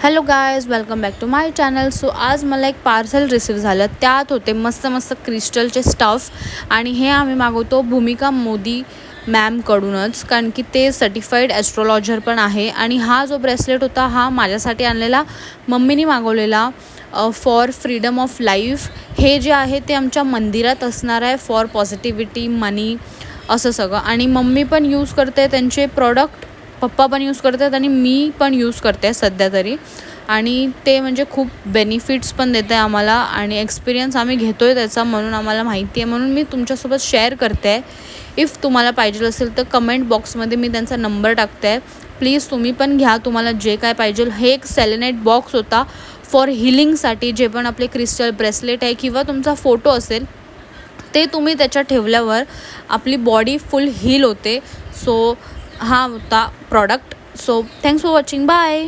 Hello guys, welcome back to my channel. So आज मला एक पार्सल रिसीव झालं. त्यात होते मस्त मस्त क्रिस्टलचे स्टफ आणि हे आम्ही मागवतो भूमिका मोदी मॅमकडूनच, कारण की ते सर्टिफाईड ॲस्ट्रोलॉजर पण आहे. आणि हा जो ब्रेसलेट होता हा माझ्यासाठी आणलेला मम्मीनी मागवलेला फॉर फ्रीडम ऑफ लाईफ. हे जे आहे ते आमच्या मंदिरात असणार आहे फॉर पॉझिटिव्हिटी, मनी, असं सगळं. आणि मम्मी पण यूज करते त्यांचे प्रॉडक्ट, पप्पा पण यूज करतात आणि मी पण यूज करते सध्या तरी. आणि ते म्हणजे खूप बेनिफिट्स पण देते आम्हाला आणि एक्सपिरियन्स आम्ही घेतो आहे त्याचा, म्हणून आम्हाला माहिती आहे, म्हणून मी तुमच्यासोबत शेअर करते आहे. इफ तुम्हाला पाहिजे असेल तर कमेंट बॉक्समध्ये मी त्यांचा नंबर टाकते आहे. प्लीज तुम्ही पण घ्या तुम्हाला जे काय पाहिजे. हे एक सेलेनाइट बॉक्स होता फॉर हिलिंगसाठी. जे पण आपले क्रिस्टल ब्रेसलेट आहे किंवा तुमचा फोटो असेल ते तुम्ही त्याच्यात ठेवल्यावर आपली बॉडी फुल हील होते. सो हा होता product. So thanks for watching. Bye.